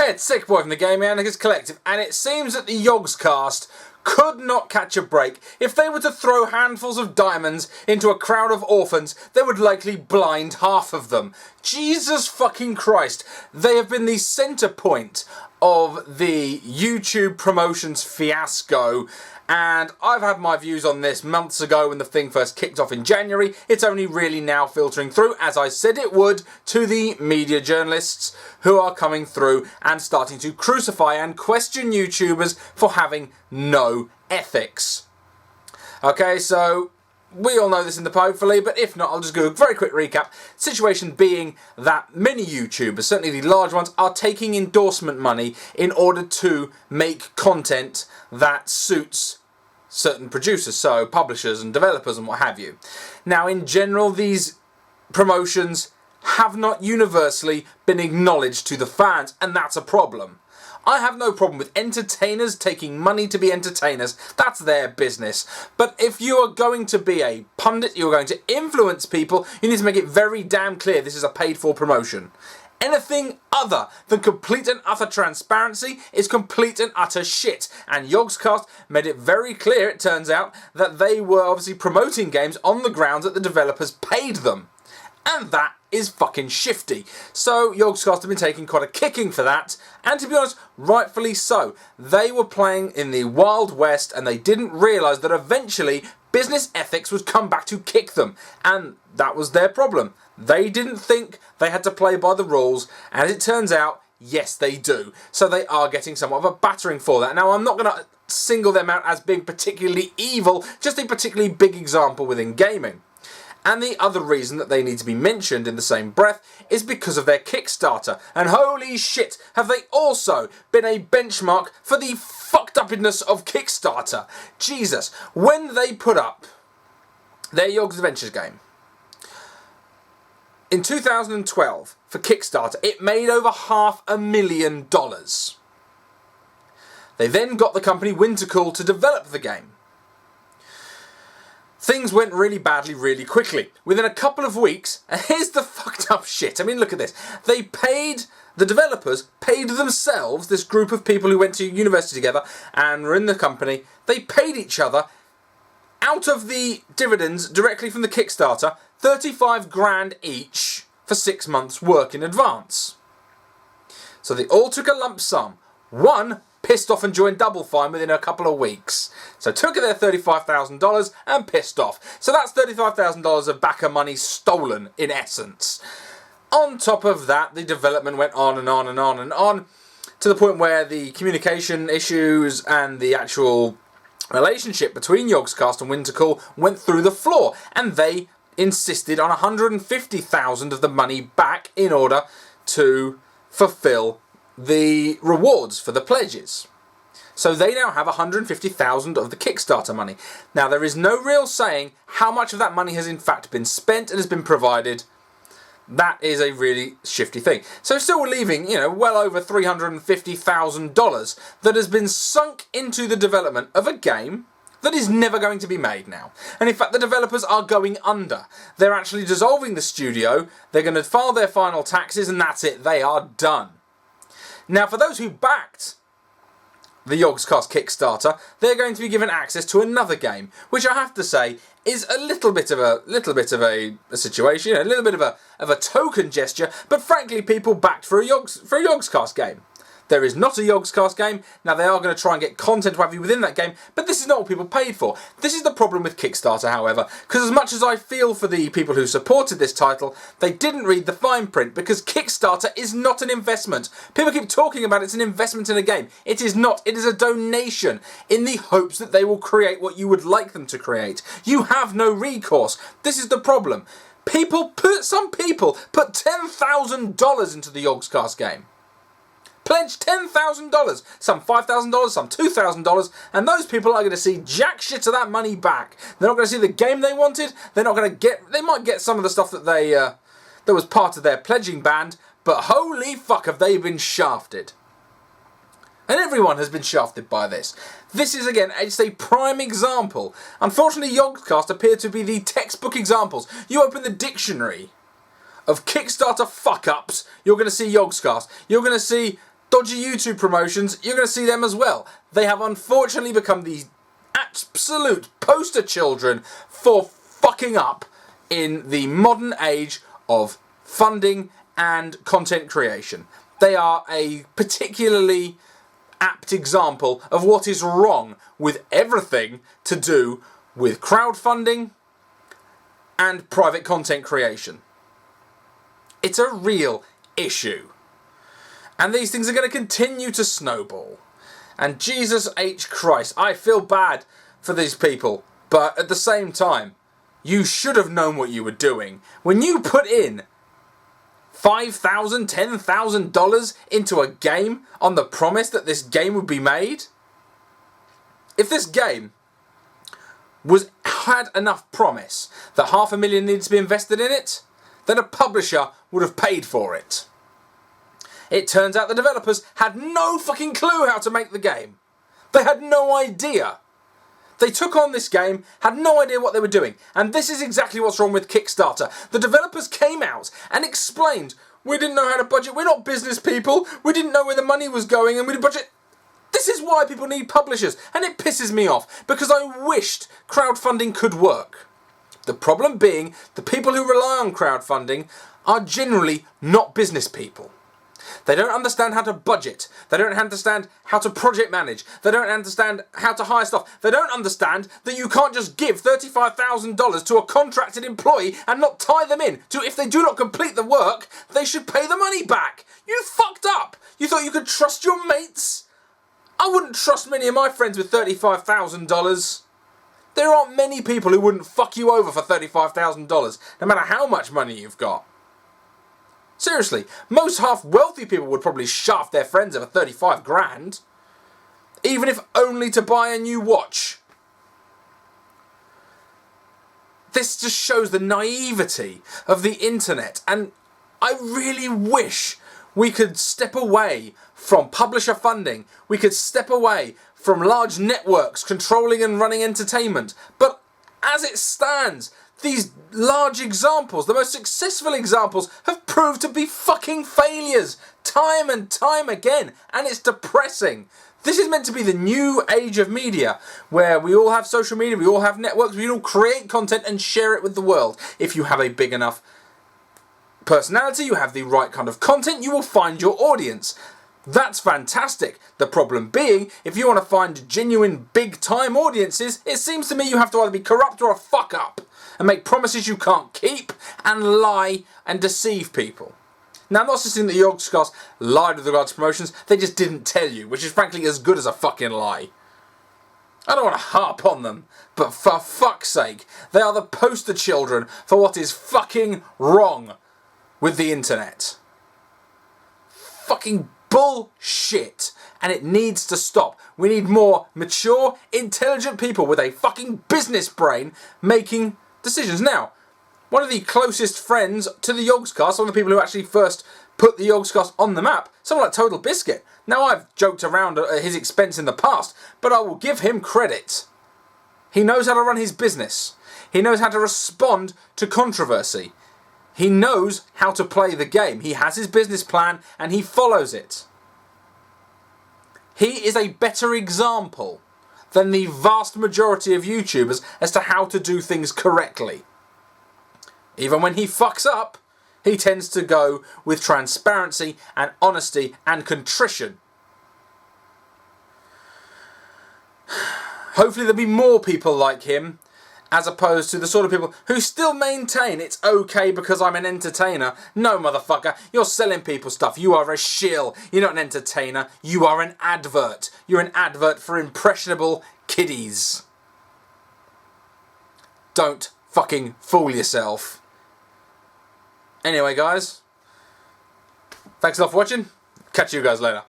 Hey, it's Sick Boy from the Gaminganarchist Collective, and it seems that the Yogscast could not catch a break. If they were to throw handfuls of diamonds into a crowd of orphans, they would likely blind half of them. Jesus fucking Christ. They have been the centre point of the YouTube promotions fiasco, and I've had my views on this months ago when the thing first kicked off in January. It's only really now filtering through, as I said it would, to the media journalists who are coming through and starting to crucify and question YouTubers for having no ethics. Okay, so we all know this in the hopefully, but if not, I'll just do a very quick recap. Situation being that many YouTubers, certainly the large ones, are taking endorsement money in order to make content that suits certain producers, so publishers and developers and what have you. Now, in general, these promotions have not universally been acknowledged to the fans, and that's a problem. I have no problem with entertainers taking money to be entertainers. That's their business. But if you are going to be a pundit, you're going to influence people, you need to make it very damn clear this is a paid-for promotion. Anything other than complete and utter transparency is complete and utter shit. And Yogscast made it very clear, it turns out, that they were obviously promoting games on the grounds that the developers paid them. And that is fucking shifty. So Yogscast have been taking quite a kicking for that, and to be honest, rightfully so. They were playing in the Wild West and they didn't realise that eventually business ethics would come back to kick them, and that was their problem. They didn't think they had to play by the rules, and as it turns out, yes they do. So they are getting somewhat of a battering for that. Now, I'm not going to single them out as being particularly evil, just a particularly big example within gaming. And the other reason that they need to be mentioned in the same breath is because of their Kickstarter. And holy shit, have they also been a benchmark for the fucked upness of Kickstarter. Jesus, when they put up their Yogs Adventures game in 2012 for Kickstarter, it made over $500,000. They then got the company Wintercool to develop the game. Things went really badly really quickly. Within a couple of weeks, and here's the fucked up shit. I mean, look at this. They paid, the developers paid themselves, this group of people who went to university together and were in the company, they paid each other out of the dividends directly from the Kickstarter, 35 grand each for 6 months' work in advance. So they all took a lump sum. One pissed off and joined Double Fine within a couple of weeks. So took their $35,000 and pissed off. So that's $35,000 of backer money stolen, in essence. On top of that, the development went on and on and on and on, to the point where the communication issues and the actual relationship between Yogscast and Wintercool went through the floor, and they insisted on $150,000 of the money back in order to fulfill the rewards for the pledges. So they now have $150,000 of the Kickstarter money. Now, there is no real saying how much of that money has in fact been spent and has been provided. That is a really shifty thing. So still we're leaving, well over $350,000 that has been sunk into the development of a game that is never going to be made now. And in fact, the developers are going under. They're actually dissolving the studio, they're going to file their final taxes, and that's it. They are done. Now, for those who backed the Yogscast Kickstarter, they're going to be given access to another game, which I have to say is a little bit of a situation, a little bit of a token gesture. But frankly, people backed for a Yogscast game. There is not a Yogscast game. Now, they are going to try and get content within that game, but this is not what people paid for. This is the problem with Kickstarter, however, because as much as I feel for the people who supported this title, they didn't read the fine print, because Kickstarter is not an investment. People keep talking about it's an investment in a game. It is not. It is a donation in the hopes that they will create what you would like them to create. You have no recourse. This is the problem. Some people put $10,000 into the Yogscast game. Pledged $10,000, some $5,000, some $2,000, and those people are going to see jack shit of that money back. They're not going to see the game they wanted. They're not going to get. They might get some of the stuff that that was part of their pledging band, but holy fuck, have they been shafted? And everyone has been shafted by this. This is, again, it's a prime example. Unfortunately, Yogscast appear to be the textbook examples. You open the dictionary of Kickstarter fuck-ups, you're going to see Yogscast. You're going to see dodgy YouTube promotions, you're going to see them as well. They have unfortunately become the absolute poster children for fucking up in the modern age of funding and content creation. They are a particularly apt example of what is wrong with everything to do with crowdfunding and private content creation. It's a real issue. And these things are going to continue to snowball. And Jesus H. Christ, I feel bad for these people. But at the same time, you should have known what you were doing. When you put in $5,000, $10,000 into a game on the promise that this game would be made, if this game had enough promise that $500,000 needed to be invested in it, then a publisher would have paid for it. It turns out the developers had no fucking clue how to make the game. They had no idea. They took on this game, had no idea what they were doing. And this is exactly what's wrong with Kickstarter. The developers came out and explained, we didn't know how to budget, we're not business people, we didn't know where the money was going, and we didn't budget. This is why people need publishers, and it pisses me off, because I wished crowdfunding could work. The problem being, the people who rely on crowdfunding are generally not business people. They don't understand how to budget. They don't understand how to project manage. They don't understand how to hire staff. They don't understand that you can't just give $35,000 to a contracted employee and not tie them in to, if they do not complete the work, they should pay the money back. You fucked up. You thought you could trust your mates? I wouldn't trust many of my friends with $35,000. There aren't many people who wouldn't fuck you over for $35,000, no matter how much money you've got. Seriously, most half-wealthy people would probably shaft their friends over 35 grand. Even if only to buy a new watch. This just shows the naivety of the internet, and I really wish we could step away from publisher funding. We could step away from large networks controlling and running entertainment. But as it stands, these large examples, the most successful examples, have proved to be fucking failures time and time again, and it's depressing. This is meant to be the new age of media, where we all have social media, we all have networks, we all create content and share it with the world. If you have a big enough personality, you have the right kind of content, you will find your audience. That's fantastic. The problem being, if you want to find genuine big-time audiences, it seems to me you have to either be corrupt or a fuck-up, and make promises you can't keep, and lie and deceive people. Now, I'm not suggesting that Yogscast lied with regards to promotions, they just didn't tell you, which is frankly as good as a fucking lie. I don't want to harp on them, but for fuck's sake, they are the poster children for what is fucking wrong with the internet. Fucking bullshit. And it needs to stop. We need more mature, intelligent people with a fucking business brain making decisions. Now, one of the closest friends to the Yogscast, one of the people who actually first put the Yogscast on the map, someone like Total Biscuit. Now, I've joked around at his expense in the past, but I will give him credit. He knows how to run his business. He knows how to respond to controversy. He knows how to play the game. He has his business plan and he follows it. He is a better example than the vast majority of YouTubers as to how to do things correctly. Even when he fucks up, he tends to go with transparency and honesty and contrition. Hopefully there'll be more people like him, as opposed to the sort of people who still maintain it's okay because I'm an entertainer. No, motherfucker, you're selling people stuff. You are a shill. You're not an entertainer. You are an advert. You're an advert for impressionable kiddies. Don't fucking fool yourself. Anyway, guys, thanks a lot for watching. Catch you guys later.